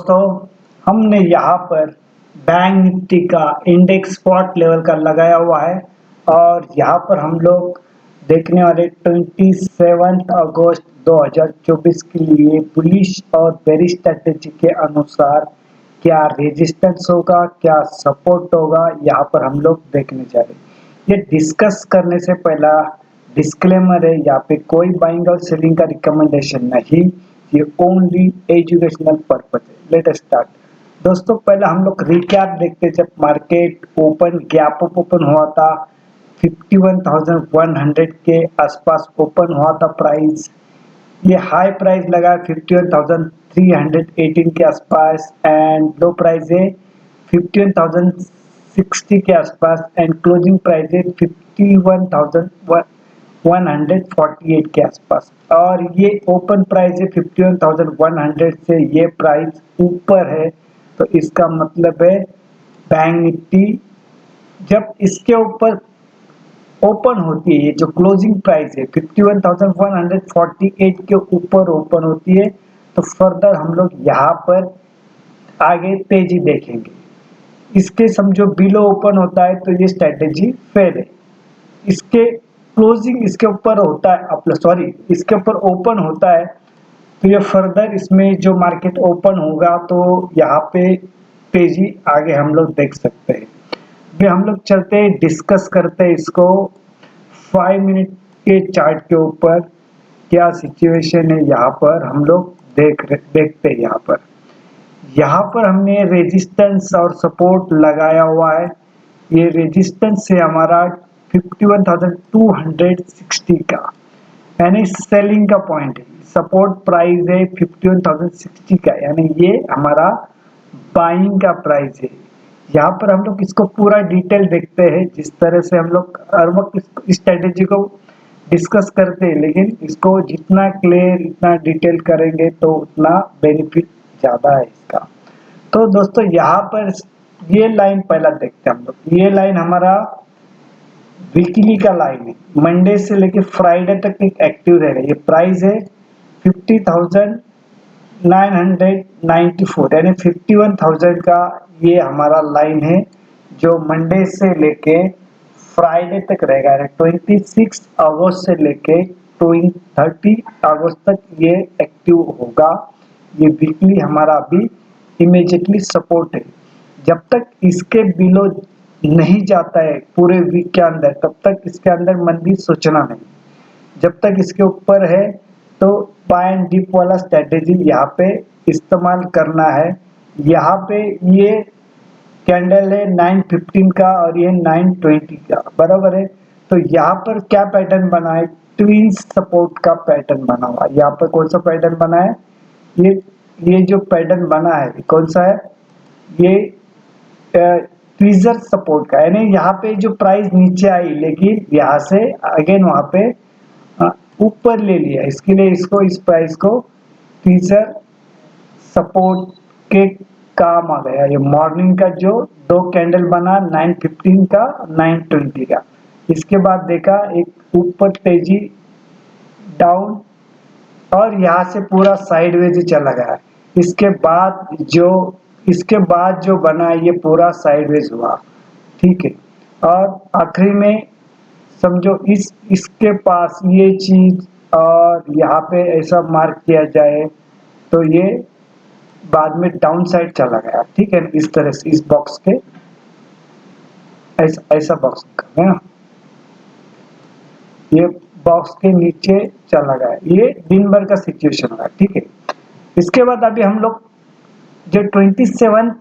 दोस्तों, हमने यहाँ पर बैंक निफ्टी का इंडेक्स स्पॉट लेवल का लगाया हुआ है और यहाँ पर हम लोग देखने वाले 27 अगस्त 2024 के लिए बुलिश और बेरिश स्ट्रेटेजी के अनुसार क्या रेजिस्टेंस होगा, क्या सपोर्ट होगा, यहाँ पर हम लोग देखने जा रहे हैं। ये डिस्कस करने से पहला डिस्क्लेमर है, यहाँ पे कोई बाइंग और सेलिंग का रिकमेंडेशन नहीं, ये ओनली एजुकेशनल पर्पज है। Let us start. दोस्तों, पहले हम लोग रिकैप देखते। जब market open gap up open हुआ था 51,100 के आसपास ओपन हुआ था प्राइस। ये हाई प्राइस लगा 51,318 के आसपास एंड लो प्राइस है 51,060 के आसपास एंड क्लोजिंग प्राइस है 51,148 के आसपास। और ये ओपन प्राइस है 51,100 से ये प्राइस ऊपर है, तो इसका मतलब है बैंक निफ्टी जब इसके ऊपर ओपन होती है, ये जो क्लोजिंग प्राइस है 51,148 के ऊपर ओपन होती है, तो फर्दर हम लोग यहाँ पर आगे तेजी देखेंगे। इसके समझो बिलो ओपन होता है तो ये स्ट्रेटेजी फेल है। इसके क्लोजिंग इसके ऊपर होता है, इसके ऊपर ओपन होता है तो ये फर्दर इसमें जो मार्केट ओपन होगा तो यहाँ पे तेजी आगे हम लोग देख सकते हैं। अभी हम लोग चलते हैं, डिस्कस करते हैं इसको 5 मिनट के चार्ट के ऊपर क्या सिचुएशन है। यहाँ पर हम लोग देखते हैं। यहाँ पर हमने रेजिस्टेंस और सपोर्ट लगाया हुआ है। ये रेजिस्टेंस है हमारा 51,260 का, यानी सेलिंग का पॉइंट है। सपोर्ट प्राइस है 51,060 का, यानी ये हमारा बाइंग का प्राइस है। यहाँ पर हम लोग इसको पूरा डिटेल देखते हैं, जिस तरह से हम लोग हर वक्त स्ट्रेटेजी को डिस्कस करते हैं, लेकिन इसको जितना क्लियर इतना डिटेल करेंगे तो उतना बेनिफिट ज़्यादा है इसका। तो दोस्तों, यहाँ पर ये लाइन पहला देखते हैं हम लोग। ये लाइन हमारा वीकली का लाइन है, मंडे से लेके फ्राइडे तक एक एक्टिव रहेगा। ये प्राइस है 50,994, यानी 51,000 का ये हमारा लाइन है जो मंडे से लेके फ्राइडे तक रहेगा। 26 अगस्त से लेके 30 अगस्त तक ये एक्टिव होगा। ये वीकली हमारा अभी इमीडिएटली सपोर्ट है। जब तक इसके बिलो नहीं जाता है पूरे वीक के अंदर, तब तक इसके अंदर मंदी सोचना नहीं। जब तक इसके ऊपर है तो बाय एंड डिप वाला स्ट्रेटेजी यहाँ पे इस्तेमाल करना है। यहाँ पे ये कैंडल है 915 का और ये 920 का, बराबर है। तो यहाँ पर क्या पैटर्न बना है, ट्विन सपोर्ट का पैटर्न बना हुआ। यहाँ पर कौन सा पैटर्न बना है, ये जो पैटर्न बना है कौन सा है, ये ट्विजर सपोर्ट का, यानी यहाँ पे जो प्राइस नीचे आई लेकिन यहाँ से अगेन वहां पे ऊपर ले लिया, इसके लिए इसको इस प्राइस को ट्विजर सपोर्ट के काम आ गया। ये मॉर्निंग का जो दो कैंडल बना 915 का 920 का, इसके बाद देखा एक ऊपर तेजी डाउन और यहाँ से पूरा साइडवेज चला गया। इसके बाद जो बना ये पूरा साइडवेज हुआ, ठीक है। और आखिरी में समझो इसके पास ये चीज और यहाँ पे ऐसा मार्क किया जाए तो ये बाद में डाउन साइड चला गया, ठीक है। इस तरह से इस बॉक्स के ऐसा बॉक्स है ना, ये बॉक्स के नीचे चला गया। ये दिन भर का सिचुएशन होगा, ठीक है। इसके बाद अभी हम लोग जो 27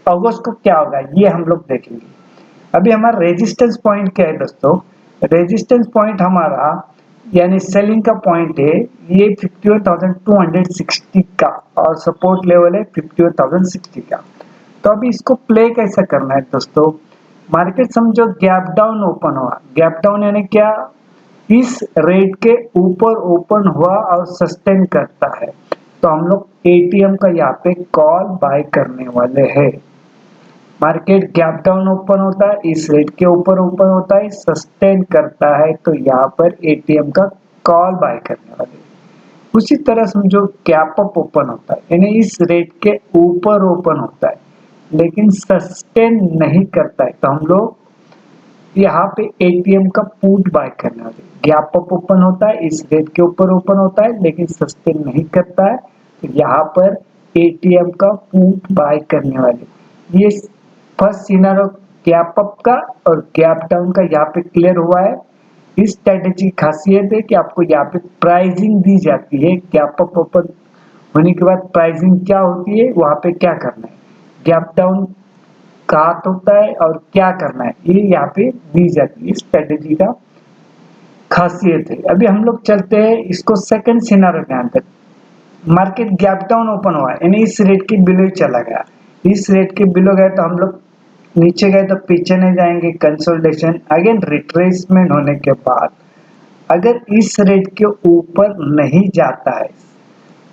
अगस्त को क्या होगा ये हम लोग देखेंगे। अभी हमारा रेजिस्टेंस पॉइंट क्या है दोस्तों, रेजिस्टेंस पॉइंट हमारा यानी सेलिंग का पॉइंट है ये 51,260 का और सपोर्ट लेवल है 51,060 का। तो अभी इसको प्ले कैसे करना है दोस्तों, मार्केट समझो गैप डाउन ओपन हुआ, गैप डाउन यानी क्या, इस रेट के ऊपर ओपन हुआ और सस्टेन करता है तो हम लोग एटीएम का यहाँ पे कॉल बाय करने वाले हैं। मार्केट गैप डाउन ओपन होता है, इस रेट के ऊपर ओपन होता है, सस्टेन करता है तो यहाँ पर एटीएम का कॉल बाय करने वाले। उसी तरह समझो गैप अप ओपन होता है, यानी इस रेट के ऊपर ओपन होता है लेकिन सस्टेन नहीं करता है, तो हम लोग यहाँ पे एटीएम का पुट बाय करने वाले। गैप अप ओपन होता है, इस रेट के ऊपर ओपन होता है लेकिन सस्टेन नहीं करता है, तो यहाँ पर एटीएम का पुट बाय करने वाले। ये फर्स्ट सिनेरियो गैप अप का और गैप डाउन का यहाँ पे क्लियर हुआ है। इस स्ट्रेटेजी की खासियत है कि आपको यहाँ पे प्राइसिंग दी जाती है। गैप अप ओपन होने के बाद प्राइसिंग क्या होती है, वहां पे क्या करना है, गैप डाउन कहाँ होता है और क्या करना है, ये यहाँ पे दी जाती है। इस स्ट्रेटेजी का खासियत है। अभी हम लोग चलते हैं इसको सेकंड सिनेरियो के अंदर। मार्केट गैप डाउन ओपन हुआ है, यानी इस रेट के बिलो ही चला गया। इस रेट के बिलो गए तो हम लोग नीचे गए तो पीछे नहीं जाएंगे, कंसोलिडेशन अगेन रिट्रेसमेंट होने के बाद अगर इस रेट के ऊपर नहीं जाता है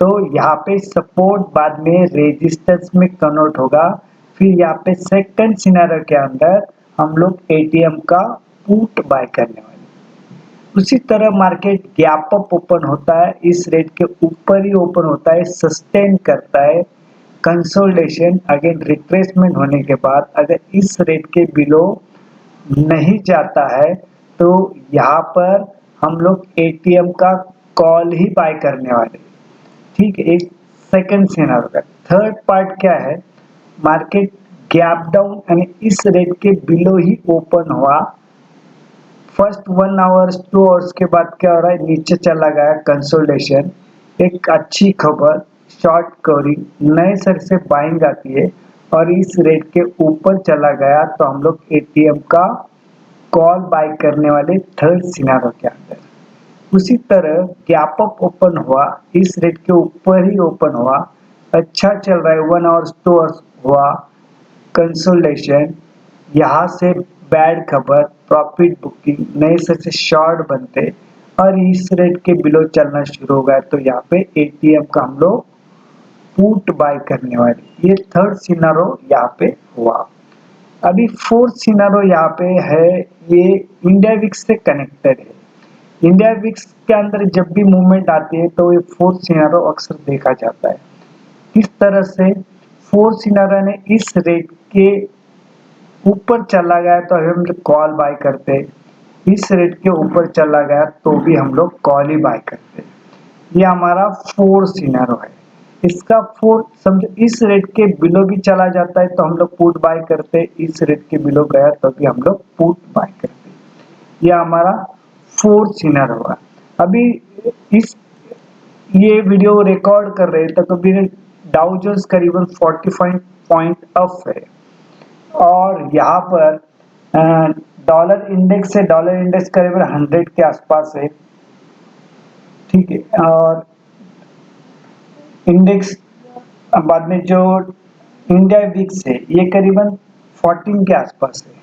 तो यहाँ पे सपोर्ट बाद में रेजिस्टेंस में कन्वर्ट होगा। फिर यहाँ पे सेकंड सिनेरियो के अंदर हम लोग एटीएम का पुट बाय करने वाले। उसी तरह मार्केट गैप अप ओपन होता है, इस रेट के ऊपर ही ओपन होता है, सस्टेन करता है, कंसोलिडेशन अगेन रिट्रेसमेंट होने के बाद अगर इस रेट के बिलो नहीं जाता है तो यहाँ पर हम लोग एटीएम का कॉल ही बाय करने वाले। ठीक है, एक सेकंड सिनेरियो का थर्ड पार्ट क्या है, मार्केट गैप डाउन यानी इस रेट के बिलो ही ओपन हुआ, फर्स्ट 1 आवर्स 2 आवर्स के बाद क्या हो रहा है, नीचे चला गया, कंसोलिडेशन, एक अच्छी खबर, शॉर्ट कवरिंग, नए सर से बाइंग आती है और इस रेट के ऊपर चला गया तो हम लोग एटीएम का कॉल बाय करने वाले थर्ड सिनेरियो के अंदर। उसी तरह गैप अप ओपन हुआ, इस रेट के ऊपर ही ओपन हुआ, अच्छा चल रहा है, 1 आवर्स 2 आवर्स हुआ, कंसोलिडेशन, यहाँ से बैड खबर, प्रॉफिट बुकिंग, नए से शॉर्ट बनते और इस रेट के बिलो चलना शुरू हो गया तो यहाँ पे एटीएम का हम लोग पुट बाय करने वाले। ये थर्ड सिनेरियो यहाँ पे हुआ। अभी फोर्थ सिनेरियो यहाँ पे है, ये इंडिया विक्स से कनेक्टेड है। इंडिया विक्स के अंदर जब भी मूवमेंट आती है तो ये फोर्थ सिनेरियो अक्सर देखा जाता है। इस तरह से फोर्थ सिनेरियो ने इस रेट के ऊपर चला गया तो हम कॉल बाय करते, इस रेट के ऊपर चला गया तो भी हम लोग कॉल ही बाय करते। ये हमारा फोर्थ सिनेरियो है। इसका फोर्थ समझो, इस रेट के बिलो भी चला जाता है तो हम लोग पुट बाय करते, इस रेट के बिलो गया तो भी हम लोग पुट बाय करते। ये हमारा फोर्थ सिनेरियो हुआ। अभी इस ये वीडियो रिकॉर्ड कर रहे तो कभी डाउ जोन्स करीबन 45 पॉइंट अप है और यहाँ पर डॉलर इंडेक्स करीबन 100 के आसपास है। ठीक है, और इंडेक्स बाद में जो इंडिया विक्स है ये करीबन 14 के आसपास है।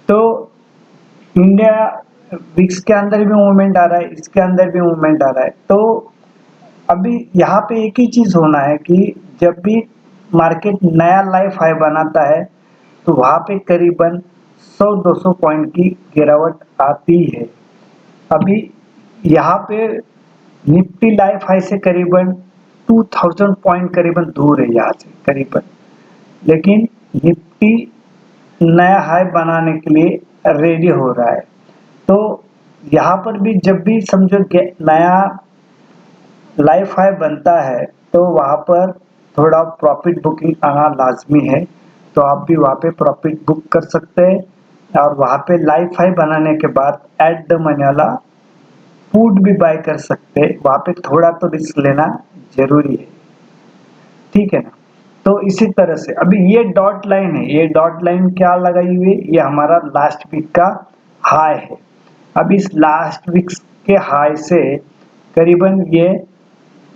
तो इंडिया विक्स के अंदर भी मूवमेंट आ रहा है, इसके अंदर भी मूवमेंट आ रहा है। तो अभी यहाँ पे एक ही चीज होना है कि जब भी मार्केट नया लाइफ हाई बनाता है तो वहां पे करीबन 100-200 पॉइंट की गिरावट आती है। अभी यहाँ पे निफ्टी लाइफ हाई से करीबन 2000 पॉइंट करीबन दूर है यहाँ से करीबन, लेकिन निफ्टी नया हाई बनाने के लिए रेडी हो रहा है। तो यहाँ पर भी जब भी समझो नया लाइफ हाई बनता है तो वहाँ पर थोड़ा प्रॉफिट बुकिंग आना लाजमी है, तो आप भी वहाँ पे प्रॉफिट बुक कर सकते हैं और वहाँ पे लाइफ हाई बनाने के बाद एट द मनी वाला पुट भी बाय कर सकते हैं। वहाँ पे थोड़ा तो रिस्क लेना जरूरी है, ठीक है ना। तो इसी तरह से अभी ये डॉट लाइन है, ये डॉट लाइन क्या लगाई हुई है, ये हमारा लास्ट वीक का हाई है। अब इस लास्ट वीक के हाई से करीबन ये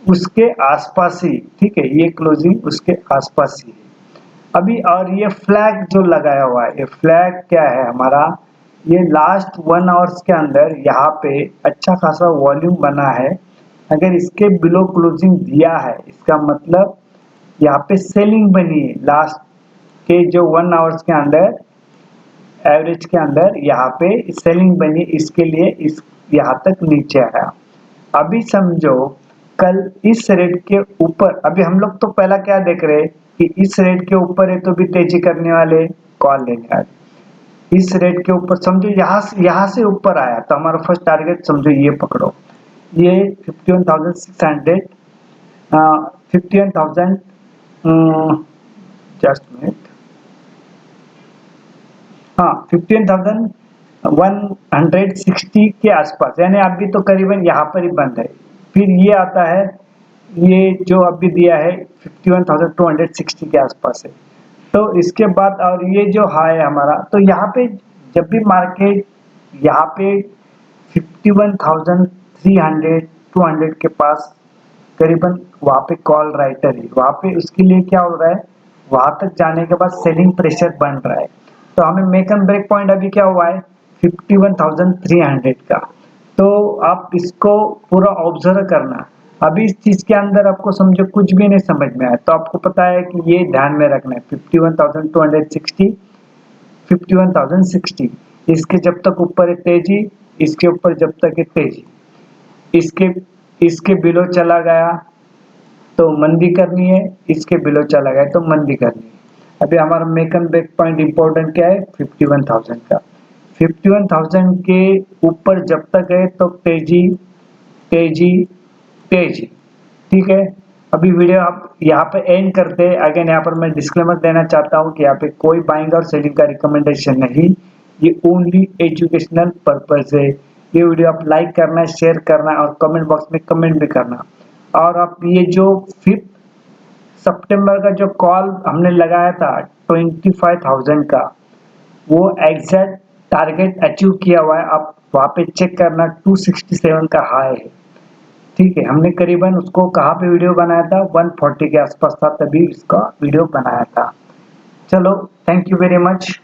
उसके आसपास ही, ठीक है, ये क्लोजिंग उसके आसपास ही है अभी। और ये फ्लैग जो लगाया हुआ है, ये फ्लैग क्या है हमारा, ये लास्ट 1 आवर्स के अंदर यहाँ पे अच्छा खासा वॉल्यूम बना है। अगर इसके बिलो क्लोजिंग दिया है इसका मतलब यहाँ पे सेलिंग बनी है लास्ट के जो 1 आवर्स के अंदर, एवरेज के अंदर यहाँ पे सेलिंग बनी, इसके लिए इस यहाँ तक नीचे आया। अभी समझो कल इस रेट के ऊपर, अभी हम लोग तो पहला क्या देख रहे हैं कि इस रेट के ऊपर है तो भी तेजी करने वाले, कॉल लेने वाले। इस रेट के ऊपर समझो यहाँ से ऊपर आया तो हमारा फर्स्ट टारगेट समझो ये पकड़ो, ये 51,600, 51,000, जस्ट मिनट, हाँ 51,160 के आसपास, यानी अभी तो करीबन यहाँ पर ही बंद है। फिर ये आता है, ये जो अभी दिया है 51,260 के आसपास है। तो इसके बाद और ये जो हाई है हमारा, तो यहाँ पे जब भी मार्केट यहाँ पे 51,300 200 के पास करीबन वहाँ पे कॉल राइटर है, वहाँ पे उसके लिए क्या हो रहा है, वहां तक जाने के बाद सेलिंग प्रेशर बन रहा है। तो हमें मेक एंड ब्रेक पॉइंट अभी क्या हुआ है 51,300 का। तो आप इसको पूरा ऑब्जर्व करना। अभी इस चीज के अंदर आपको समझो कुछ भी नहीं समझ में आया तो आपको पता है कि ये ध्यान में रखना है 51,260, 51,060, इसके जब तक ऊपर है तेजी, इसके ऊपर जब तक है तेजी, इसके इसके बिलो चला गया तो मंदी करनी है, इसके बिलो चला गया तो मंदी करनी है। अभी हमारा make and break point important क्या है 51,000 का। 51,000 के ऊपर जब तक है तो तेजी तेजी तेजी, ठीक है। अभी वीडियो आप यहाँ पे एंड करते हैं। अगेन यहाँ पर मैं डिस्क्लेमर देना चाहता हूँ कि यहाँ पे कोई बाइंग और सेलिंग का रिकमेंडेशन नहीं, ये ओनली एजुकेशनल पर्पज है। ये वीडियो आप लाइक करना, शेयर करना और कमेंट बॉक्स में कमेंट भी करना। और आप ये जो 5 सितंबर का जो कॉल हमने लगाया था 25,000 का, वो एग्जैक्ट टारगेट अचीव किया हुआ है। आप वहाँ पे चेक करना, 267 का हाई है, ठीक है। हमने करीबन उसको कहाँ पे वीडियो बनाया था 140 के आसपास था, तभी इसका वीडियो बनाया था। चलो, थैंक यू वेरी मच।